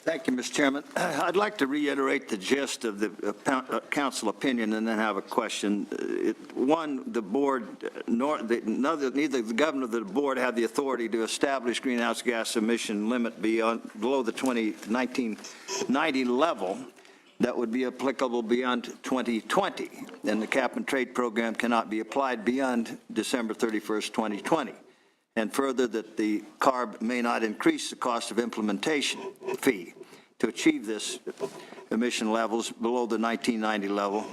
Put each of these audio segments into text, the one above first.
Thank you, Mr. Chairman. I'd like to reiterate the gist of the council opinion and then have a question. One, the board, neither the governor nor the board have the authority to establish greenhouse gas emission limit below the 1990 level that would be applicable beyond 2020, and the cap and trade program cannot be applied beyond December 31st, 2020. And further, that the CARB may not increase the cost of implementation fee to achieve this emission levels below the 1990 level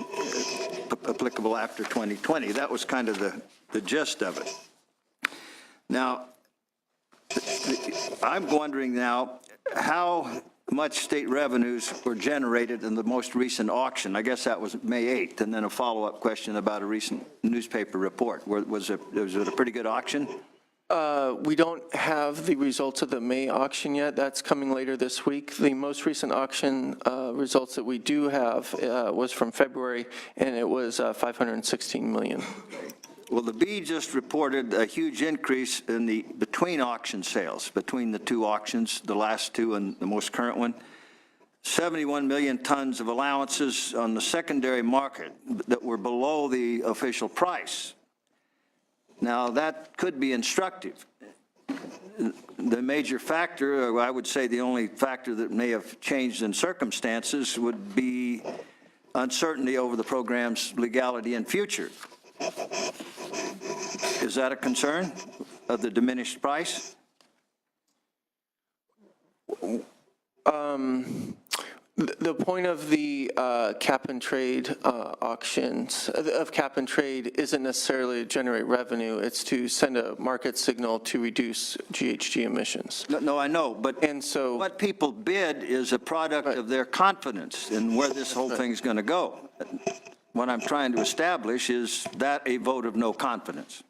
applicable after 2020. That was kind of the gist of it. Now, I'm wondering now how much state revenues were generated in the most recent auction. I guess that was May 8th, and then a follow-up question about a recent newspaper report. Was it a pretty good auction? We don't have the results of the May auction yet. That's coming later this week. The most recent auction results that we do have was from February, and it was 516 million. Well, the B just reported a huge increase in the between auction sales, between the two auctions, the last two and the most current one. 71 million tons of allowances on the secondary market that were below the official price. Now, that could be instructive. The major factor, or I would say the only factor that may have changed in circumstances, would be uncertainty over the program's legality and future. Is that a concern of the diminished price? The point of the cap and trade auctions, of cap and trade, isn't necessarily to generate revenue. It's to send a market signal to reduce GHG emissions. No, I know, but and so, what people bid is a product of their confidence in where this whole thing's going to go. What I'm trying to establish is that a vote of no confidence.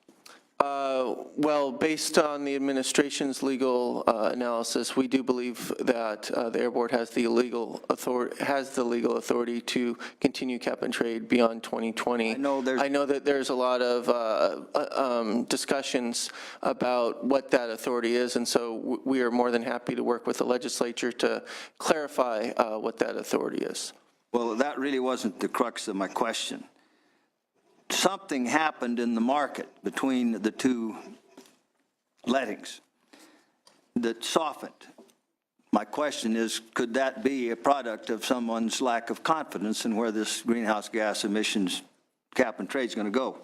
Well, based on the administration's legal analysis, we do believe that the Air Board has the legal authority to continue cap and trade beyond 2020. I know that there's a lot of discussions about what that authority is, and so we are more than happy to work with the legislature to clarify what that authority is. Well, that really wasn't the crux of my question. Something happened in the market between the two lettings that softened. My question is, could that be a product of someone's lack of confidence in where this greenhouse gas emissions cap and trade is going to go?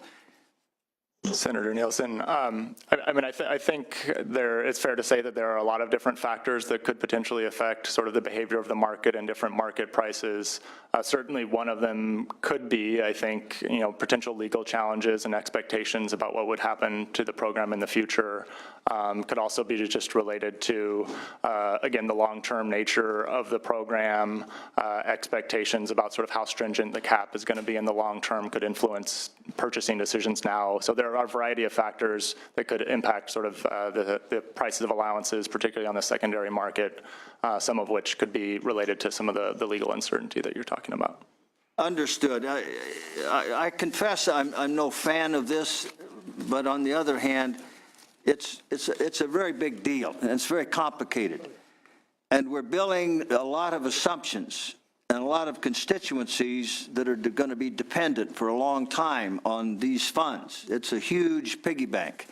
Senator Nielsen, I mean, I think it's fair to say that there are a lot of different factors that could potentially affect sort of the behavior of the market and different market prices. Certainly one of them could be, I think, potential legal challenges and expectations about what would happen to the program in the future. Could also be just related to, again, the long-term nature of the program, expectations about sort of how stringent the cap is going to be in the long term could influence purchasing decisions now. So there are a variety of factors that could impact sort of the prices of allowances, particularly on the secondary market, some of which could be related to some of the legal uncertainty that you're talking about. Understood. I confess I'm no fan of this, but on the other hand, it's a very big deal, and it's very complicated. And we're building a lot of assumptions and a lot of constituencies that are going to be dependent for a long time on these funds. It's a huge piggy bank.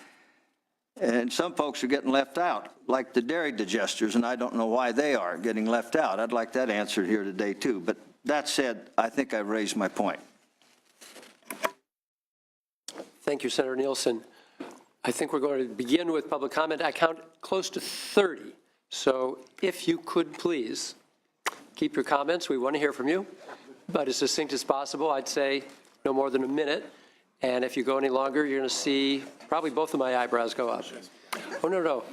And some folks are getting left out, like the dairy digesters, and I don't know why they are getting left out. I'd like that answered here today, too. But that said, I think I've raised my point. Thank you, Senator Nielsen. I think we're going to begin with public comment. I count close to 30. So if you could please keep your comments. We want to hear from you, but as succinct as possible. I'd say no more than a minute. And if you go any longer, you're going to see probably both of my eyebrows go up. Oh, no.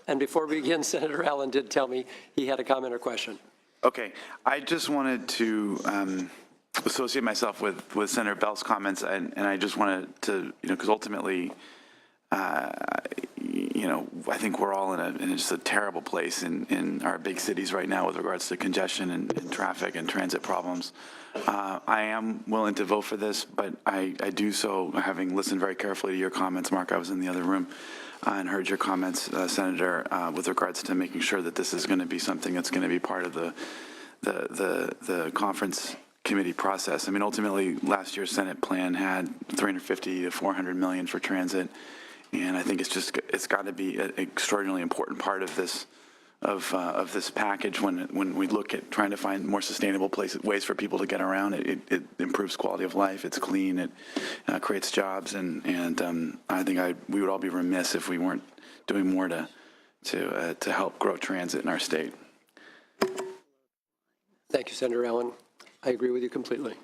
And before we begin, Senator Allen did tell me he had a comment or question. Okay. I just wanted to associate myself with Senator Bell's comments, and I just wanted to, because ultimately, I think we're all in just a terrible place in our big cities right now with regards to congestion and traffic and transit problems. I am willing to vote for this, but I do so having listened very carefully to your comments, Mark. I was in the other room. and heard your comments, Senator, with regards to making sure that this is going to be something that's going to be part of the conference committee process. I mean, ultimately, last year's Senate plan had 350 to 400 million for transit, and I think it's got to be an extraordinarily important part of this this package when we look at trying to find more sustainable ways for people to get around. It improves quality of life. It's clean. It creates jobs, and I think we would all be remiss if we weren't doing more to help grow transit in our state. Thank you, Senator Allen. I agree with you completely.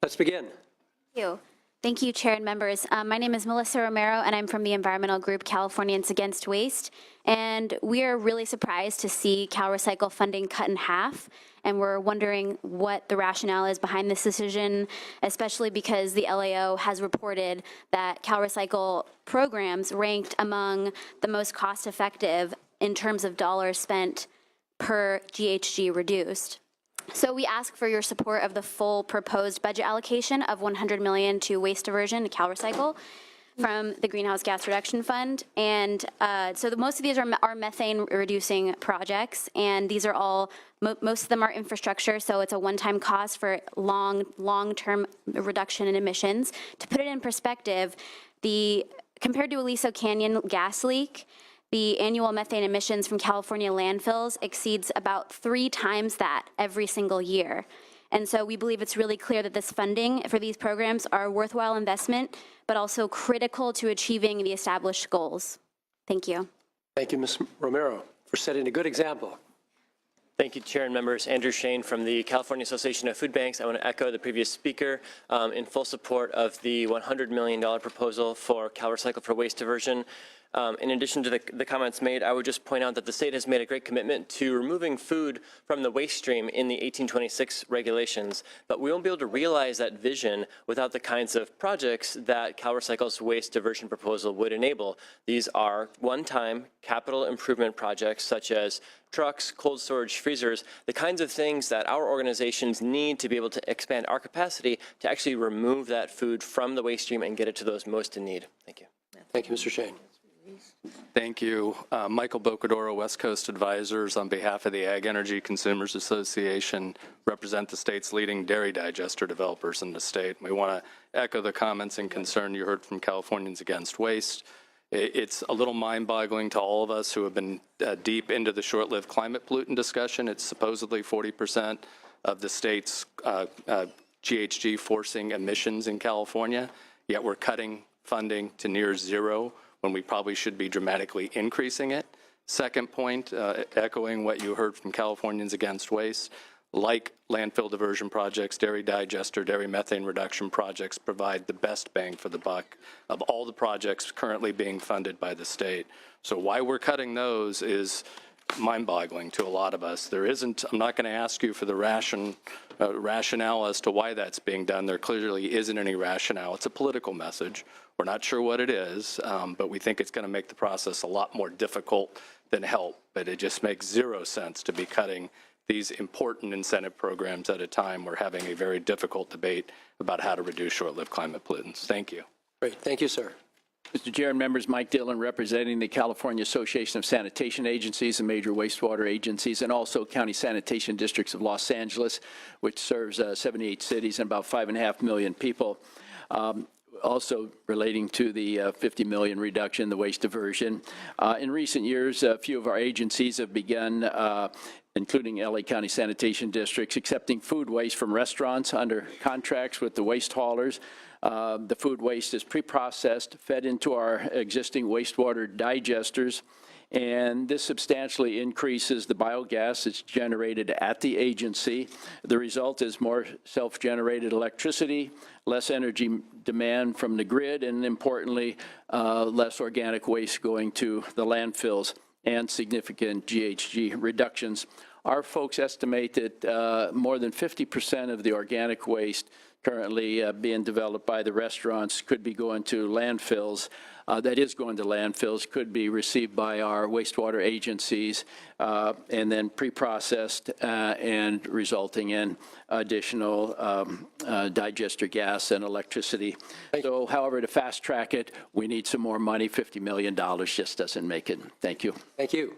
Let's begin. Thank you. Thank you, Chair and members. My name is Melissa Romero, and I'm from the environmental group Californians Against Waste. And we are really surprised to see CalRecycle funding cut in half. And we're wondering what the rationale is behind this decision, especially because the LAO has reported that CalRecycle programs ranked among the most cost-effective in terms of dollars spent per GHG reduced. So we ask for your support of the full proposed budget allocation of $100 million to waste diversion to CalRecycle from the Greenhouse Gas Reduction Fund. And most of these are methane reducing projects, and these are all, most of them are infrastructure, so it's a one-time cost for long-term reduction in emissions. To put it in perspective, compared to Aliso Canyon gas leak, the annual methane emissions from California landfills exceeds about 3 times that every single year. And so we believe it's really clear that this funding for these programs are a worthwhile investment, but also critical to achieving the established goals. Thank you. Thank you, Ms. Romero, for setting a good example. Thank you, Chair and members. Andrew Shane from the California Association of Food Banks. I want to echo the previous speaker in full support of the $100 million proposal for CalRecycle for waste diversion. In addition to the comments made, I would just point out that the state has made a great commitment to removing food from the waste stream in the 1826 regulations, but we won't be able to realize that vision without the kinds of projects that CalRecycle's waste diversion proposal would enable. These are one-time capital improvement projects such as trucks, cold storage, freezers, the kinds of things that our organizations need to be able to expand our capacity to actually remove that food from the waste stream and get it to those most in need. Thank you. Thank you, Mr. Shane. Thank you. Michael Bocadoro, West Coast Advisors, on behalf of the Ag Energy Consumers Association, represent the state's leading dairy digester developers in the state. We want to echo the comments and concern you heard from Californians Against Waste. It's a little mind-boggling to all of us who have been deep into the short-lived climate pollutant discussion. It's supposedly 40% of the state's GHG forcing emissions in California, yet we're cutting funding to near zero when we probably should be dramatically increasing it. Second point, echoing what you heard from Californians Against Waste, like landfill diversion projects, dairy digester, dairy methane reduction projects provide the best bang for the buck of all the projects currently being funded by the state. So why we're cutting those is mind-boggling to a lot of us. There isn't, I'm not going to ask you for the rationale as to why that's being done. There clearly isn't any rationale. It's a political message. We're not sure what it is, but we think it's going to make the process a lot more difficult than help. But it just makes zero sense to be cutting these important incentive programs at a time we're having a very difficult debate about how to reduce short-lived climate pollutants. Thank you. Great. Thank you, sir. Mr. Chair and members, Mike Dillon representing the California Association of Sanitation Agencies and Major Wastewater Agencies, and also County Sanitation Districts of Los Angeles, which serves 78 cities and about 5.5 million people. Also relating to the 50 million reduction in the waste diversion. In recent years, a few of our agencies have begun, including LA County Sanitation Districts, accepting food waste from restaurants under contracts with the waste haulers. The food waste is pre-processed, fed into our existing wastewater digesters, and this substantially increases the biogas that's generated at the agency. The result is more self-generated electricity, less energy demand from the grid, and importantly, less organic waste going to the landfills and significant GHG reductions. our folks estimate that more than 50% of the organic waste currently being developed by the restaurants could be going to landfills. That is going to landfills, could be received by our wastewater agencies and then pre-processed and resulting in additional digester gas and electricity. So, however, to fast track it, we need some more money. $50 million just doesn't make it. Thank you. Thank you.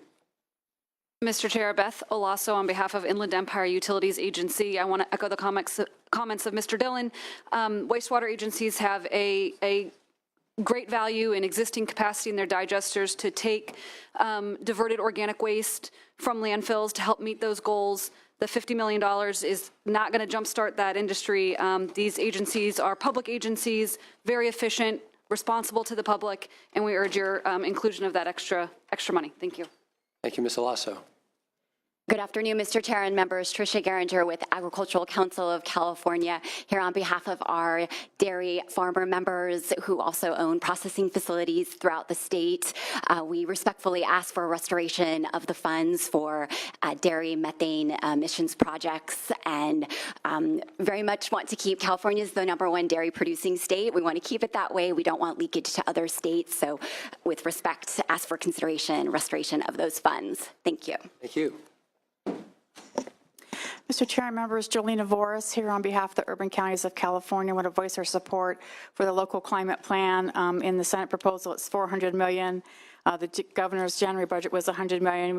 Mr. Chair, Beth Olasso on behalf of Inland Empire Utilities Agency. I want to echo the comments of Mr. Dillon. Wastewater agencies have a great value in existing capacity in their digesters to take diverted organic waste from landfills to help meet those goals. The $50 million is not going to jumpstart that industry. These agencies are public agencies, very efficient, responsible to the public, and we urge your inclusion of that extra money. Thank you. Thank you, Ms. Olasso. Good afternoon, Mr. Chair and members. Tricia Geringer with Agricultural Council of California, here on behalf of our dairy farmer members who also own processing facilities throughout the state. We respectfully ask for a restoration of the funds for dairy methane emissions projects, and very much want to keep California as the #1 dairy producing state. We want to keep it that way. We don't want leakage to other states. So with respect, ask for consideration, restoration of those funds. Thank you. Thank you. Mr. Chair and members, Jolena Voris here on behalf of the urban counties of California. I want to voice our support for the local climate plan. In the Senate proposal, it's $400 million. The governor's January budget was $100 million.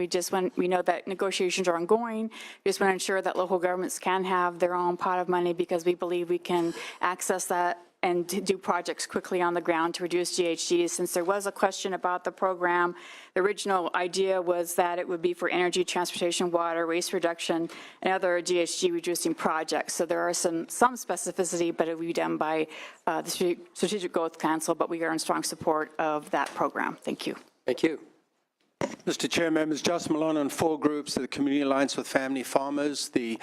We know that negotiations are ongoing. We just want to ensure that local governments can have their own pot of money, because we believe we can access that and do projects quickly on the ground to reduce GHGs. Since there was a question about the program, the original idea was that it would be for energy, transportation, water, waste reduction, and other GHG reducing projects. So there are some specificity, but it will be done by the Strategic Growth Council, but we are in strong support of that program. Thank you. Thank you. Mr. Chair, members, Josh Malone on 4 groups: the Community Alliance with Family Farmers, the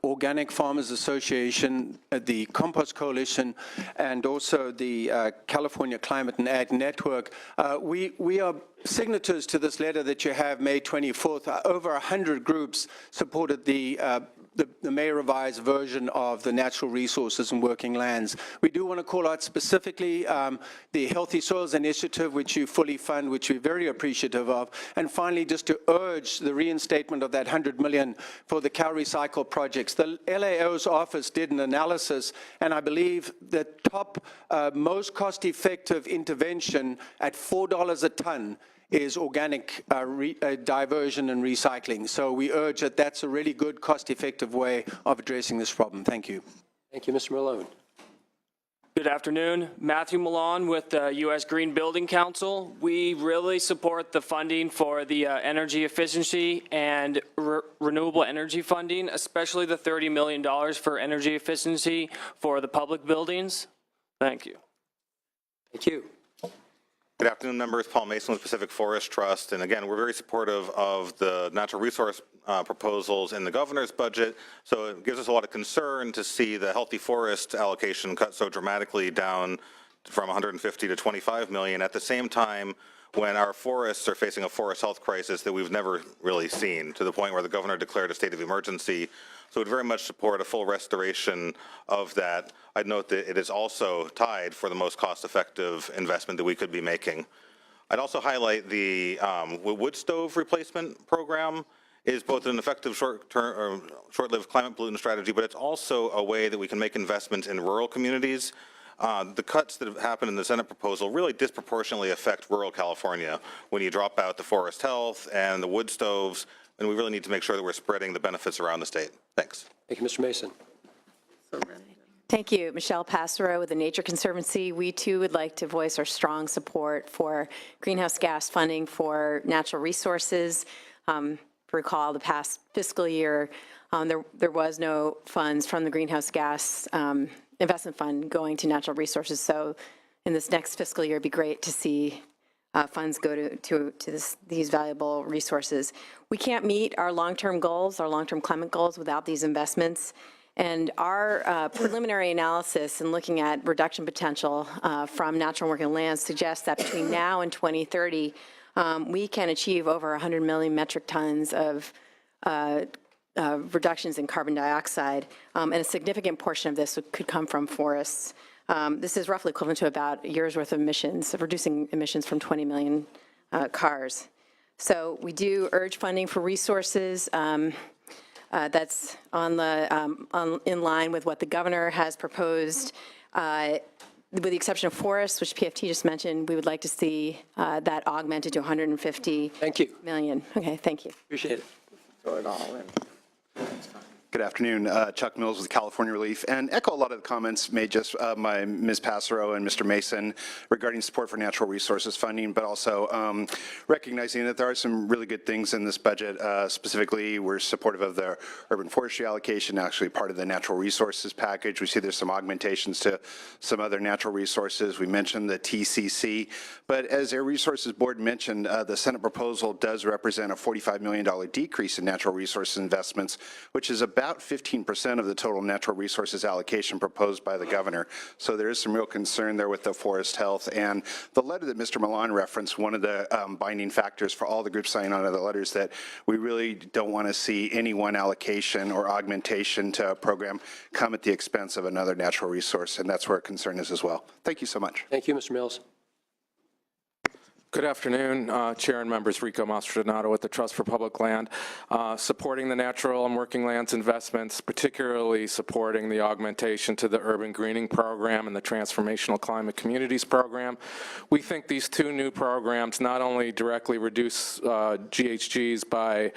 Organic Farmers Association, the Compost Coalition, and also the California Climate and Ag Network. We are signatories to this letter that you have, May 24th. Over 100 groups supported the May revised version of the Natural Resources and Working Lands. We do want to call out specifically the Healthy Soils Initiative, which you fully fund, which we're very appreciative of. And finally, just to urge the reinstatement of that $100 million for the CalRecycle projects. The LAO's office did an analysis, and I believe the top most cost-effective intervention at $4 a ton is organic diversion and recycling. So we urge that that's a really good, cost-effective way of addressing this problem. Thank you. Thank you, Mr. Malone. Good afternoon. Matthew Milan with the U.S. Green Building Council. We really support the funding for the energy efficiency and renewable energy funding, especially the $30 million for energy efficiency for the public buildings. Thank you. Thank you. Good afternoon, members. Paul Mason with Pacific Forest Trust. And again, we're very supportive of the natural resource proposals in the governor's budget. So it gives us a lot of concern to see the healthy forest allocation cut so dramatically down from 150 to 25 million at the same time when our forests are facing a forest health crisis that we've never really seen, to the point where the governor declared a state of emergency. So we'd very much support a full restoration of that. I'd note that it is also tied for the most cost-effective investment that we could be making. I'd also highlight the wood stove replacement program is both an effective short-lived climate pollutant strategy, but it's also a way that we can make investments in rural communities. The cuts that have happened in the Senate proposal really disproportionately affect rural California when you drop out the forest health and the wood stoves, and we really need to make sure that we're spreading the benefits around the state. Thanks. Thank you, Mr. Mason. Thank you. Michelle Passero with the Nature Conservancy. We too would like to voice our strong support for greenhouse gas funding for natural resources. Recall the past fiscal year, there was no funds from the greenhouse gas investment fund going to natural resources. So in this next fiscal year, it'd be great to see funds go to these valuable resources. We can't meet our long-term goals, our long-term climate goals, without these investments. And our preliminary analysis in looking at reduction potential from natural working lands suggests that between now and 2030, we can achieve over 100 million metric tons of reductions in carbon dioxide, and a significant portion of this could come from forests. This is roughly equivalent to about a year's worth of emissions, of reducing emissions from 20 million cars. So we do urge funding for resources. That's in line with what the governor has proposed. With the exception of forests, which PFT just mentioned, we would like to see that augmented to 150 million. Okay, thank you. Appreciate it. Throw it all in. Good afternoon, Chuck Mills with California Relief, and echo a lot of the comments made just by Ms. Passero and Mr. Mason regarding support for natural resources funding, but also recognizing that there are some really good things in this budget. Specifically, we're supportive of the urban forestry allocation, actually part of the natural resources package. We see there's some augmentations to some other natural resources. We mentioned the TCC, but as Air Resources Board mentioned, the Senate proposal does represent a $45 million decrease in natural resources investments, which is about 15% of the total natural resources allocation proposed by the governor. So there is some real concern there with the forest health. And the letter that Mr. Milan referenced, one of the binding factors for all the groups signing on to the letter is that we really don't want to see any one allocation or augmentation to a program come at the expense of another natural resource. And that's where our concern is as well. Thank you so much. Thank you, Mr. Mills. Good afternoon, Chair and members. Rico Mastrodonato with the Trust for Public Land, supporting the natural and working lands investments, particularly supporting the augmentation to the urban greening program and the transformational climate communities program. We think these two new programs not only directly reduce GHGs by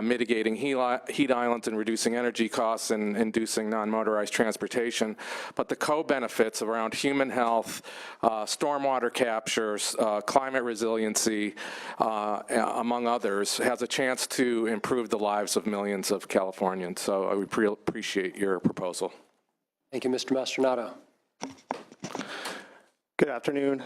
mitigating heat islands and reducing energy costs and inducing non-motorized transportation, but the co-benefits around human health, stormwater captures, climate resiliency, among others, has a chance to improve the lives of millions of Californians. So I would appreciate your proposal. Thank you, Mr. Mastrodonato. Good afternoon.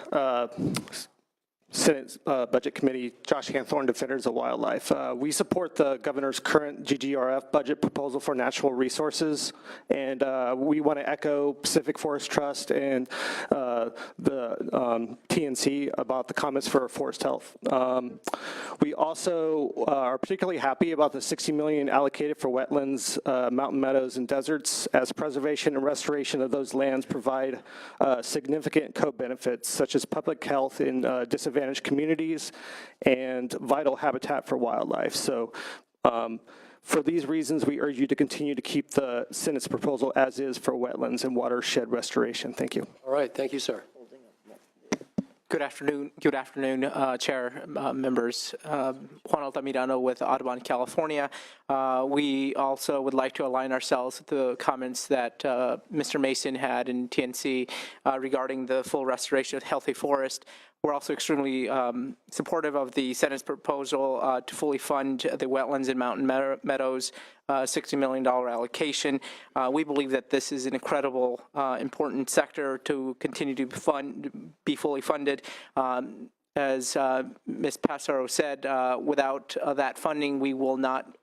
Senate Budget Committee, Josh Hanthorne, Defenders of Wildlife. We support the governor's current GGRF budget proposal for natural resources, and we want to echo Pacific Forest Trust and the TNC about the comments for forest health. We also are particularly happy about the $60 million allocated for wetlands, mountain meadows, and deserts, as preservation and restoration of those lands provide significant co-benefits, such as public health in disadvantaged communities and vital habitat for wildlife. So for these reasons, we urge you to continue to keep the Senate's proposal as is for wetlands and watershed restoration. Thank you. All right, thank you, sir. Good afternoon, Chair, members. Juan Altamirano with Audubon, California. We also would like to align ourselves with the comments that Mr. Mason had in TNC regarding the full restoration of healthy forest. We're also extremely supportive of the Senate's proposal to fully fund the wetlands and mountain meadows $60 million allocation. We believe that this is an incredible, important sector to continue to be fully funded. As Ms. Passero said, without that funding, we will not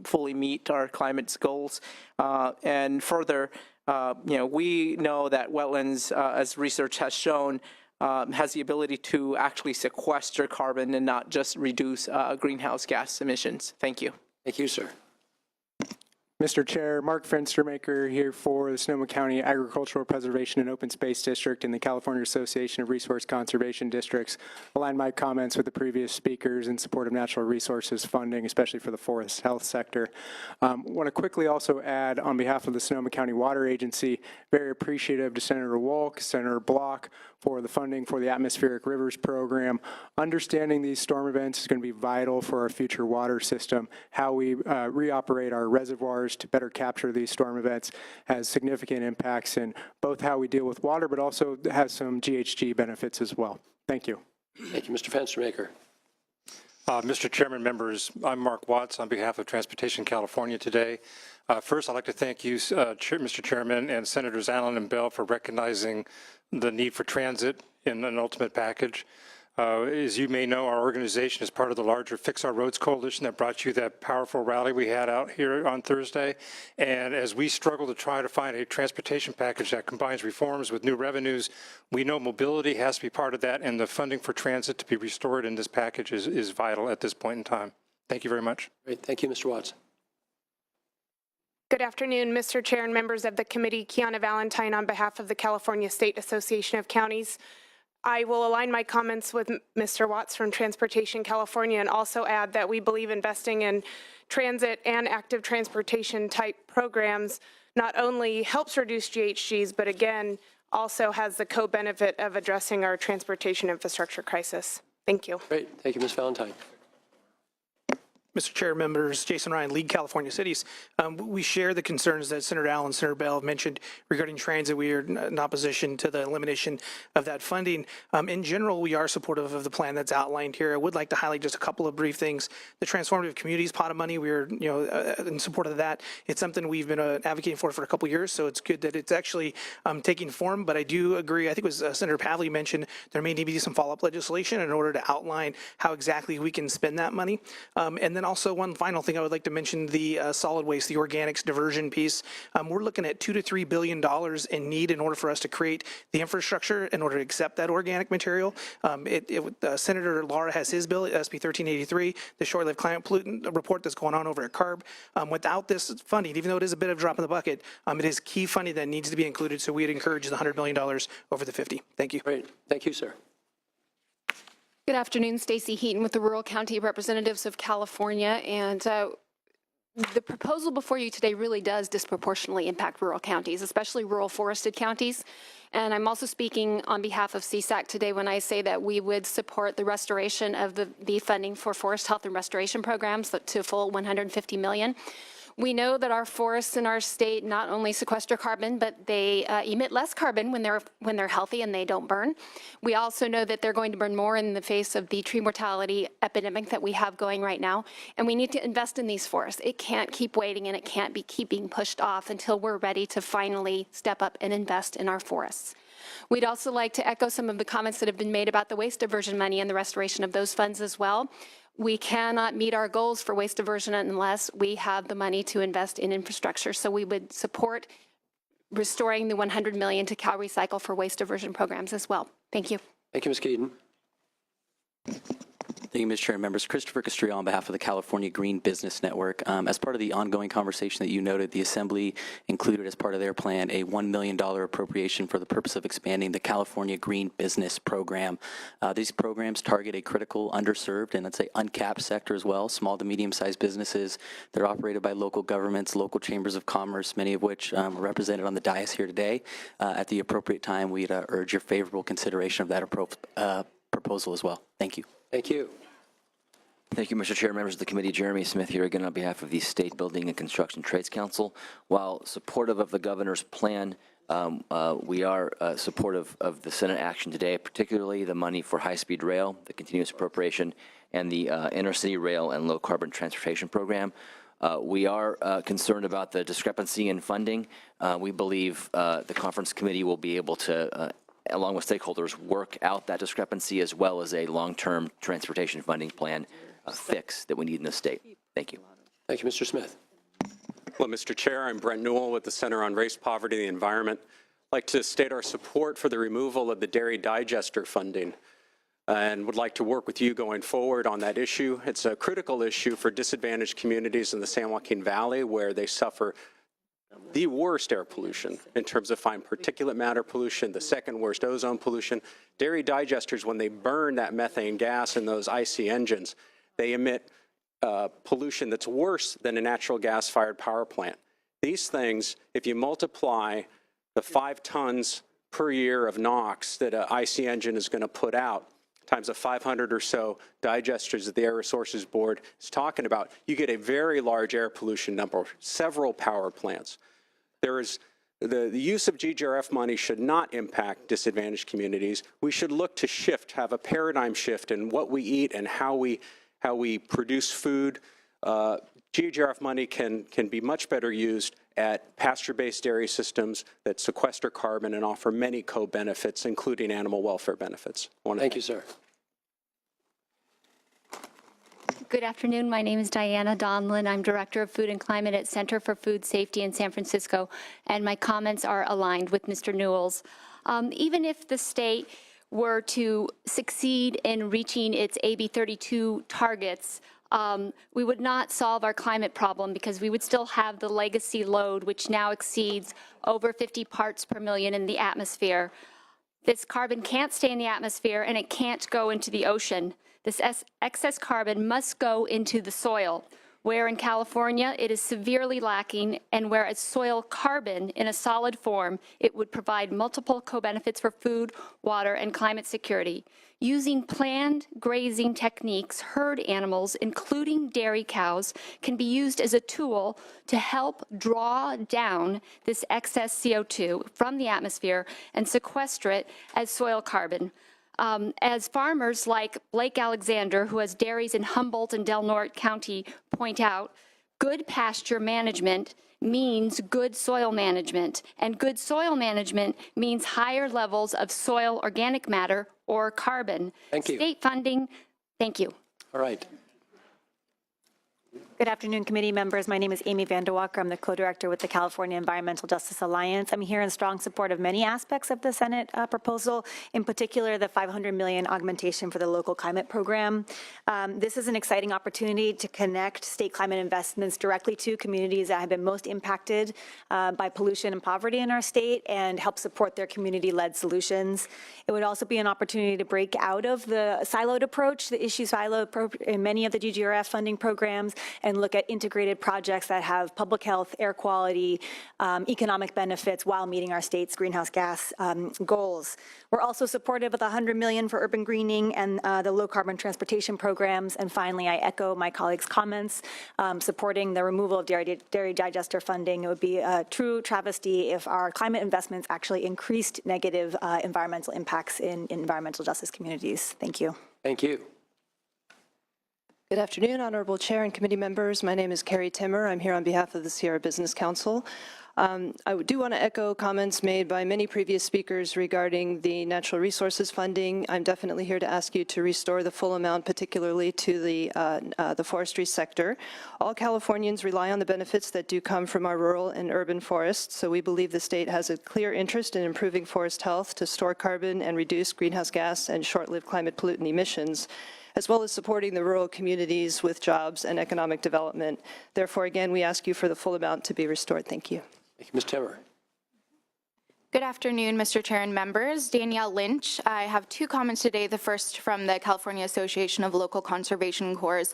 fully meet our climate goals. And further, we know that wetlands, as research has shown, has the ability to actually sequester carbon and not just reduce greenhouse gas emissions. Thank you. Thank you, sir. Mr. Chair, Mark Fenstermaker here for the Sonoma County Agricultural Preservation and Open Space District and the California Association of Resource Conservation Districts. Align my comments with the previous speakers in support of natural resources funding, especially for the forest health sector. Want to quickly also add, on behalf of the Sonoma County Water Agency, very appreciative to Senator Wolk, Senator Block, for the funding for the Atmospheric Rivers Program. Understanding these storm events is going to be vital for our future water system. How we reoperate our reservoirs to better capture these storm events has significant impacts in both how we deal with water, but also has some GHG benefits as well. Thank you. Thank you, Mr. Fenstermaker. Mr. Chairman, members, I'm Mark Watts on behalf of Transportation California today. First, I'd like to thank you, Mr. Chairman, and Senators Allen and Bell for recognizing the need for transit in an ultimate package. As you may know, our organization is part of the larger Fix Our Roads Coalition that brought you that powerful rally we had out here on Thursday. And as we struggle to try to find a transportation package that combines reforms with new revenues, we know mobility has to be part of that, and the funding for transit to be restored in this package is vital at this point in time. Thank you very much. Great. Thank you, Mr. Watts. Good afternoon, Mr. Chair and members of the committee. Kiana Valentine on behalf of the California State Association of Counties. I will align my comments with Mr. Watts from Transportation California and also add that we believe investing in transit and active transportation type programs not only helps reduce GHGs, but again, also has the co-benefit of addressing our transportation infrastructure crisis. Thank you. Great. Thank you, Ms. Valentine. Mr. Chair, members, Jason Ryan, League California Cities. We share the concerns that Senator Allen and Senator Bell have mentioned regarding transit. We are in opposition to the elimination of that funding. In general, we are supportive of the plan that's outlined here. I would like to highlight just a couple of brief things. The Transformative Communities pot of money, we are in support of that. It's something we've been advocating for a couple of years, so it's good that it's actually taking form. But I do agree, I think it was Senator Pavley mentioned, there may need to be some follow-up legislation in order to outline how exactly we can spend that money. And then also one final thing I would like to mention, the solid waste, the organics diversion piece. We're looking at $2 to $3 billion in need in order for us to create the infrastructure in order to accept that organic material. Senator Lara has his bill, SB 1383, the short-lived climate pollutant report that's going on over at CARB. Without this funding, even though it is a bit of a drop in the bucket, it is key funding that needs to be included, so we'd encourage the $100 million over the 50. Thank you. Great. Thank you, sir. Good afternoon, Stacey Heaton with the Rural County Representatives of California. And the proposal before you today really does disproportionately impact rural counties, especially rural forested counties. And I'm also speaking on behalf of CSAC today when I say that we would support the restoration of the funding for forest health and restoration programs to full $150 million. We know that our forests in our state not only sequester carbon, but they emit less carbon when they're healthy and they don't burn. We also know that they're going to burn more in the face of the tree mortality epidemic that we have going right now. And we need to invest in these forests. It can't keep waiting, and it can't be keeping pushed off until we're ready to finally step up and invest in our forests. We'd also like to echo some of the comments that have been made about the waste diversion money and the restoration of those funds as well. We cannot meet our goals for waste diversion unless we have the money to invest in infrastructure. So we would support restoring the $100 million to Cal Recycle for waste diversion programs as well. Thank you. Thank you, Ms. Keaton. Thank you, Mr. Chair and members. Christopher Castrillo on behalf of the California Green Business Network. As part of the ongoing conversation that you noted, the Assembly included as part of their plan a $1 million appropriation for the purpose of expanding the California Green Business Program. These programs target a critical, underserved, and let's say uncapped sector as well, small to medium-sized businesses. They're operated by local governments, local chambers of commerce, many of which are represented on the dais here today. At the appropriate time, we'd urge your favorable consideration of that proposal as well. Thank you. Thank you. Thank you, Mr. Chair, members of the committee. Jeremy Smith here again on behalf of the State Building and Construction Trades Council. While supportive of the governor's plan, we are supportive of the Senate action today, particularly the money for high-speed rail, the continuous appropriation, and the intercity rail and low-carbon transportation program. We are concerned about the discrepancy in funding. We believe the conference committee will be able to along with stakeholders, work out that discrepancy as well as a long-term transportation funding plan fix that we need in the state. Thank you. Thank you, Mr. Smith. Well, Mr. Chair, I'm Brent Newell with the Center on Race, Poverty, and the Environment. I'd like to state our support for the removal of the dairy digester funding and would like to work with you going forward on that issue. It's a critical issue for disadvantaged communities in the San Joaquin Valley where they suffer the worst air pollution in terms of fine particulate matter pollution, the second worst ozone pollution. Dairy digesters, when they burn that methane gas in those icy engines, they emit pollution that's worse than a natural gas-fired power plant. These things, if you multiply the 5 tons per year of NOx that an icy engine is going to put out times the 500 or so digesters that the Air Resources Board is talking about, you get a very large air pollution number, several power plants. There is the use of GGRF money should not impact disadvantaged communities. We should look to have a paradigm shift in what we eat and how we produce food. GGRF money can be much better used at pasture-based dairy systems that sequester carbon and offer many co-benefits, including animal welfare benefits. Thank you, sir. Good afternoon. My name is Diana Donlin. I'm Director of Food and Climate at Center for Food Safety in San Francisco, and my comments are aligned with Mr. Newell's. Even if the state were to succeed in reaching its AB 32 targets, we would not solve our climate problem because we would still have the legacy load, which now exceeds over 50 parts per million in the atmosphere. This carbon can't stay in the atmosphere and it can't go into the ocean. This excess carbon must go into the soil, where in California it is severely lacking, and where as soil carbon in a solid form, it would provide multiple co-benefits for food, water, and climate security. Using planned grazing techniques, herd animals, including dairy cows, can be used as a tool to help draw down this excess CO2 from the atmosphere and sequester it as soil carbon. As farmers like Blake Alexander, who has dairies in Humboldt and Del Norte County, point out, good pasture management means good soil management, and good soil management means higher levels of soil organic matter or carbon. Thank you. State funding, thank you. All right. Good afternoon, committee members. My name is Amy Vanderwalker. I'm the co-director with the California Environmental Justice Alliance. I'm here in strong support of many aspects of the Senate proposal, in particular the $500 million augmentation for the local climate program. This is an exciting opportunity to connect state climate investments directly to communities that have been most impacted by pollution and poverty in our state and help support their community-led solutions. It would also be an opportunity to break out of the siloed approach, the issue silo approach in many of the GGRF funding programs, and look at integrated projects that have public health, air quality, economic benefits while meeting our state's greenhouse gas goals. We're also supportive of the $100 million for urban greening and the low carbon transportation programs. And finally, I echo my colleagues' comments supporting the removal of dairy digester funding. It would be a true travesty if our climate investments actually increased negative environmental impacts in environmental justice communities. Thank you. Thank you. Good afternoon, Honorable Chair and committee members. My name is Carrie Timmer. I'm here on behalf of the Sierra Business Council. I do want to echo comments made by many previous speakers regarding the natural resources funding. I'm definitely here to ask you to restore the full amount, particularly to the forestry sector. All Californians rely on the benefits that do come from our rural and urban forests, so we believe the state has a clear interest in improving forest health to store carbon and reduce greenhouse gas and short-lived climate pollutant emissions, as well as supporting the rural communities with jobs and economic development. Therefore, again, we ask you for the full amount to be restored. Thank you. Thank you, Ms. Timmer. Good afternoon, Mr. Chair and members. Danielle Lynch. I have two comments today. The first from the California Association of Local Conservation Corps,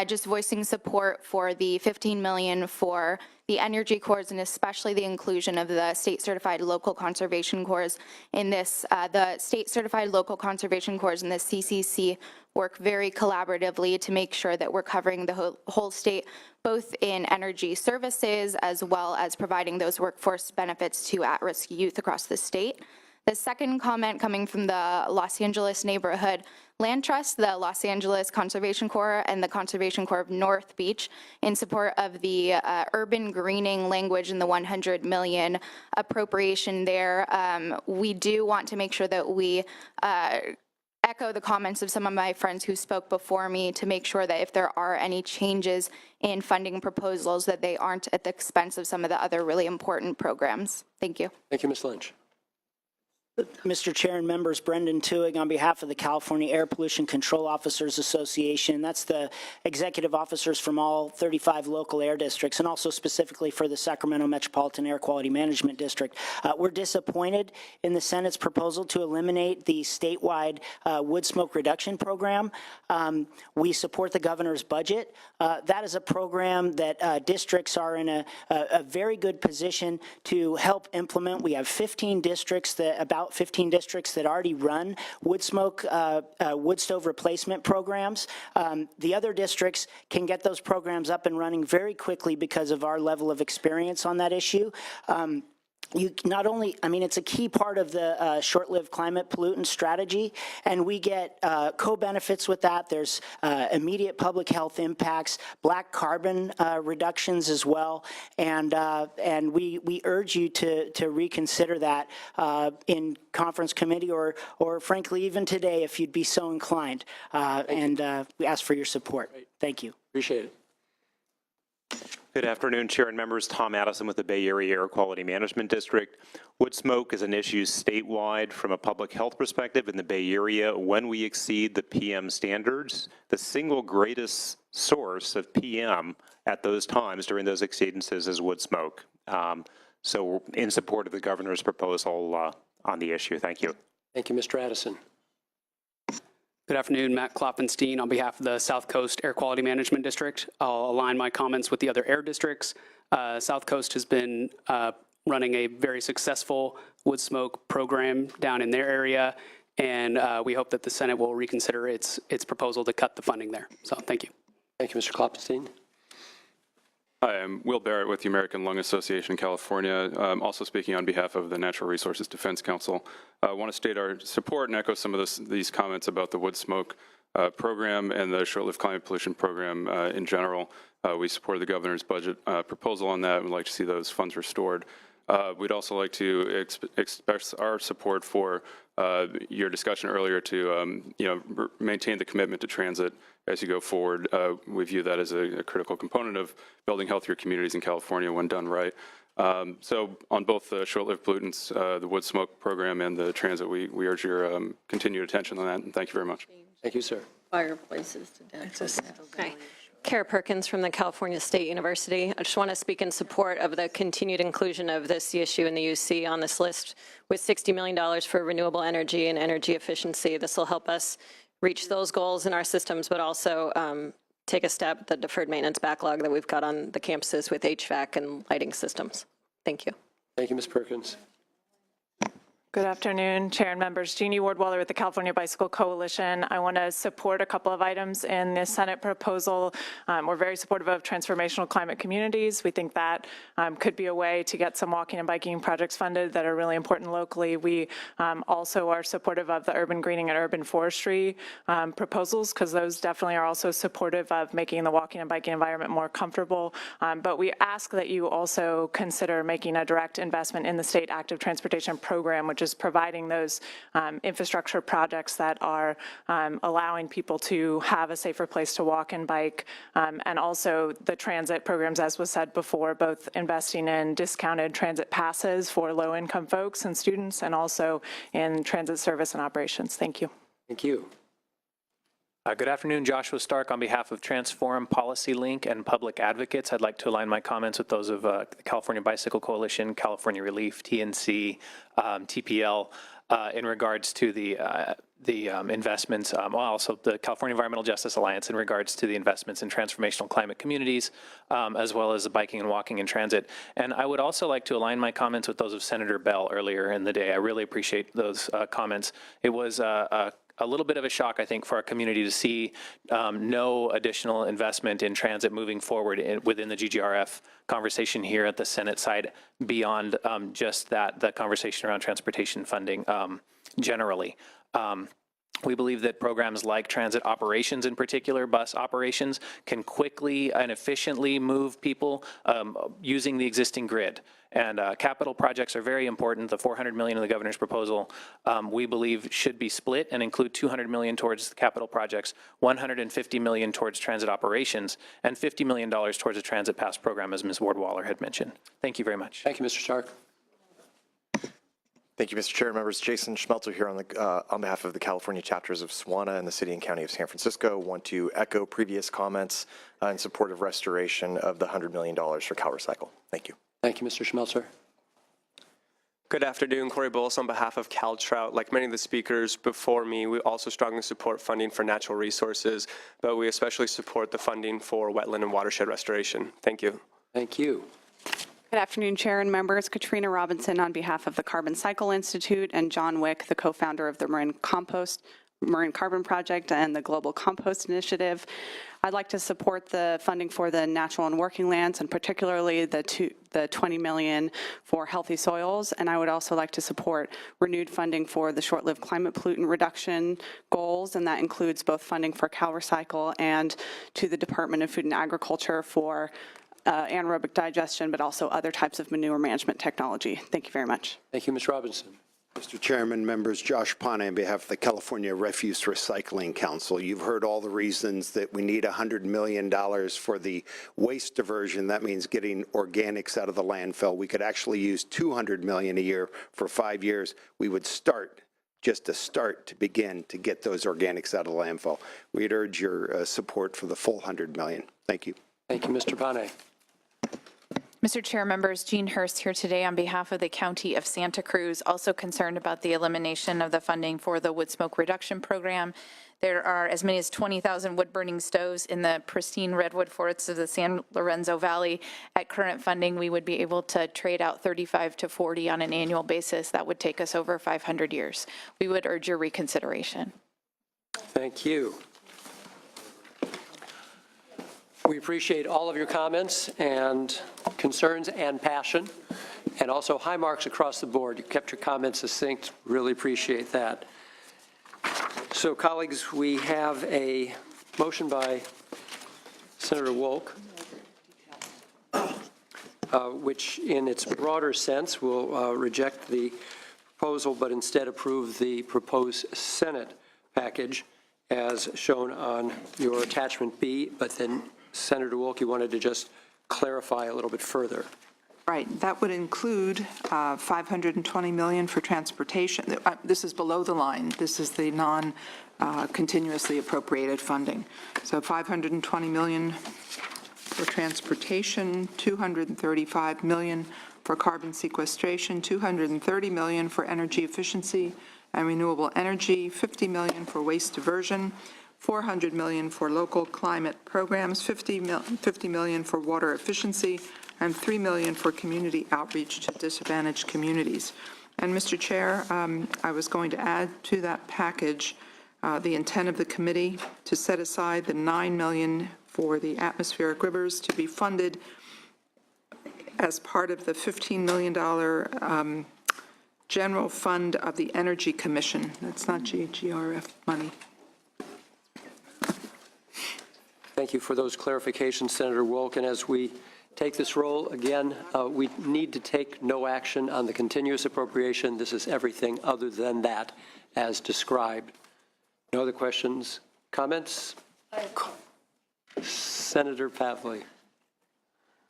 just voicing support for the $15 million for the energy corps and especially the inclusion of the state certified local conservation corps in this. The state certified local conservation corps and the CCC work very collaboratively to make sure that we're covering the whole state, both in energy services as well as providing those workforce benefits to at-risk youth across the state. The second comment coming from the Los Angeles Neighborhood Land Trust, the Los Angeles Conservation Corps, and the Conservation Corps of North Beach in support of the urban greening language and the $100 million appropriation there. We do want to make sure that we echo the comments of some of my friends who spoke before me to make sure that if there are any changes in funding proposals that they aren't at the expense of some of the other really important programs. Thank you. Thank you, Ms. Lynch. Mr. Chair and members, Brendan Tuig on behalf of the California Air Pollution Control Officers Association. That's the executive officers from all 35 local air districts and also specifically for the Sacramento Metropolitan Air Quality Management District. We're disappointed in the Senate's proposal to eliminate the statewide wood smoke reduction program. We support the governor's budget. That is a program that districts are in a very good position to help implement. We have 15 districts about 15 districts that already run wood smoke, wood stove replacement programs. The other districts can get those programs up and running very quickly because of our level of experience on that issue. You not only, I mean, it's a key part of the short-lived climate pollutant strategy, and we get co-benefits with that. There's immediate public health impacts, black carbon reductions as well, and we urge you to reconsider that in conference committee or frankly even today if you'd be so inclined, and we ask for your support. Thank you. Appreciate it. Good afternoon, Chair and members. Tom Addison with the Bay Area Air Quality Management District. Wood smoke is an issue statewide from a public health perspective in the Bay Area. When we exceed the PM standards, the single greatest source of PM at those times during those exceedances is wood smoke. So we're in support of the governor's proposal on the issue. Thank you. Thank you, Mr. Addison. Good afternoon, Matt Klopfenstein on behalf of the South Coast Air Quality Management District. I'll align my comments with the other air districts. South Coast has been running a very successful wood smoke program down in their area, and we hope that the Senate will reconsider its proposal to cut the funding there. So thank you. Thank you, Mr. Klopfenstein. Hi, I'm Will Barrett with the American Lung Association in California. I'm also speaking on behalf of the Natural Resources Defense Council. I want to state our support and echo some of these comments about the wood smoke program and the short-lived climate pollution program in general. We support the governor's budget proposal on that and would like to see those funds restored. We'd also like to express our support for your discussion earlier to maintain the commitment to transit as you go forward. We view that as a critical component of building healthier communities in California when done right. So on both the short-lived pollutants, the wood smoke program, and the transit, we urge your continued attention on that, and thank you very much. Thank you, sir. Fireplaces to death. Hi. Kara Perkins from the California State University. I just want to speak in support of the continued inclusion of this issue in the UC on this list with $60 million for renewable energy and energy efficiency. This will help us reach those goals in our systems, but also take a step the deferred maintenance backlog that we've got on the campuses with HVAC and lighting systems. Thank you. Thank you, Ms. Perkins. Good afternoon, Chair and members. Jeannie Wardwaller with the California Bicycle Coalition. I want to support a couple of items in the Senate proposal. We're very supportive of transformational climate communities. We think that could be a way to get some walking and biking projects funded that are really important locally. We also are supportive of the urban greening and urban forestry proposals, because those definitely are also supportive of making the walking and biking environment more comfortable. But we ask that you also consider making a direct investment in the state active transportation program, which is providing those infrastructure projects that are allowing people to have a safer place to walk and bike, and also the transit programs, as was said before, both investing in discounted transit passes for low-income folks and students, and also in transit service and operations. Thank you. Thank you. Good afternoon, Joshua Stark on behalf of Transform, Policy Link, and Public Advocates. I'd like to align my comments with those of the California Bicycle Coalition, California Relief, TNC, TPL, in regards to the investments, also the California Environmental Justice Alliance in regards to the investments in transformational climate communities, as well as the biking and walking and transit. And I would also like to align my comments with those of Senator Bell earlier in the day. I really appreciate those comments. It was a little bit of a shock, I think, for our community to see no additional investment in transit moving forward within the GGRF conversation here at the Senate side beyond just the conversation around transportation funding generally. We believe that programs like transit operations, in particular bus operations, can quickly and efficiently move people using the existing grid. And capital projects are very important. The $400 million in the governor's proposal, we believe, should be split and include $200 million towards the capital projects, $150 million towards transit operations, and $50 million towards the transit pass program, as Ms. Wardwaller had mentioned. Thank you very much. Thank you, Mr. Stark. Thank you, Mr. Chair. Members, Jason Schmelzer here on behalf of the California chapters of SWANA and the City and County of San Francisco. Want to echo previous comments in support of restoration of the $100 million for CalRecycle. Thank you. Thank you, Mr. Schmelzer. Good afternoon, Corey Bullis on behalf of CalTrout. Like many of the speakers before me, we also strongly support funding for natural resources, but we especially support the funding for wetland and watershed restoration. Thank you. Thank you. Good afternoon, Chair and members. Katrina Robinson on behalf of the Carbon Cycle Institute, and John Wick, the co-founder of the Marin Carbon Project and the Global Compost Initiative. I'd like to support the funding for the natural and working lands, and particularly the $20 million for healthy soils. And I would also like to support renewed funding for the short-lived climate pollutant reduction goals, and that includes both funding for CalRecycle and to the Department of Food and Agriculture for anaerobic digestion, but also other types of manure management technology. Thank you very much. Thank you, Ms. Robinson. Mr. Chairman, members, Josh Pane on behalf of the California Refuse Recycling Council. You've heard all the reasons that we need $100 million for the waste diversion. That means getting organics out of the landfill. We could actually use $200 million a year for 5 years. We would start, just to start, to begin to get those organics out of the landfill. We'd urge your support for the full $100 million. Thank you. Thank you, Mr. Pane. Mr. Chair, members, Jean Hurst here today on behalf of the County of Santa Cruz, also concerned about the elimination of the funding for the wood smoke reduction program. There are as many as 20,000 wood-burning stoves in the pristine redwood forests of the San Lorenzo Valley. At current funding, we would be able to trade out 35 to 40 on an annual basis. That would take us over 500 years. We would urge your reconsideration. Thank you. We appreciate all of your comments and concerns and passion, and also high marks across the board. You kept your comments succinct. Really appreciate that. So, colleagues, we have a motion by Senator Wolk, which in its broader sense will reject the proposal, but instead approve the proposed Senate package as shown on your attachment B, but then Senator Wolk, you wanted to just clarify a little bit further. Right. That would include $520 million for transportation. This is below the line. This is the non-continuously appropriated funding. So $520 million for transportation, $235 million for carbon sequestration, $230 million for energy efficiency and renewable energy, $50 million for waste diversion, $400 million for local climate programs, $50 million for water efficiency, and $3 million for community outreach to disadvantaged communities. And Mr. Chair, I was going to add to that package the intent of the committee to set aside the $9 million for the atmospheric rivers to be funded as part of the $15 million general fund of the Energy Commission. That's not GRF money. Thank you for those clarifications, Senator Wolk. And as we take this role, again, we need to take no action on the continuous appropriation. This is everything other than that as described. No other questions, comments? Senator Pavley.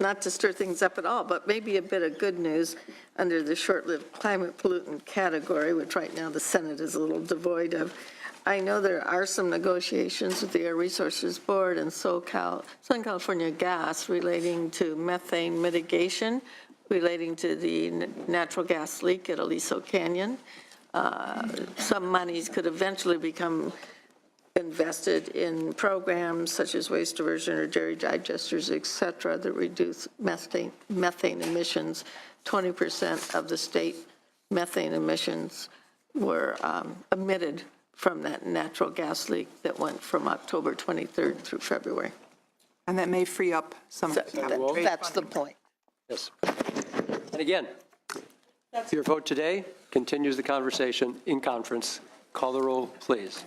Not to stir things up at all, but maybe a bit of good news under the short-lived climate pollutant category, which right now the Senate is a little devoid of. I know there are some negotiations with the Air Resources Board and Southern California Gas relating to methane mitigation, relating to the natural gas leak at Aliso Canyon. Some monies could eventually become invested in programs such as waste diversion or dairy digesters, et cetera, that reduce methane emissions. 20% of the state methane emissions were emitted from that natural gas leak that went from October 23rd through February. And that may free up some. That's the point. Yes. And again, your vote today continues the conversation in conference. Call the roll, please.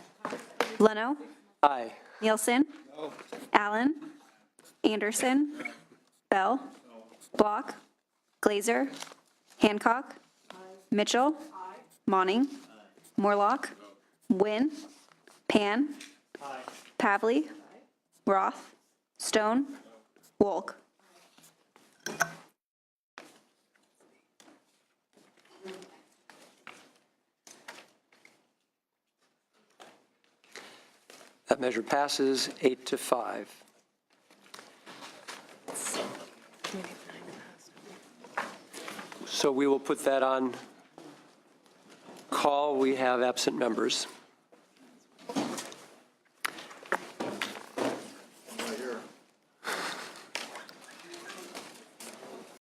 Leno? Aye. Nielsen? No. Allen? Anderson? Bell? Block? Glazer? Hancock? Mitchell? Monning? Morlock? Wynn? Pan? Pavley? Roth? Stone? Wolk? That measure passes 8-5. So we will put that on call. We have absent members.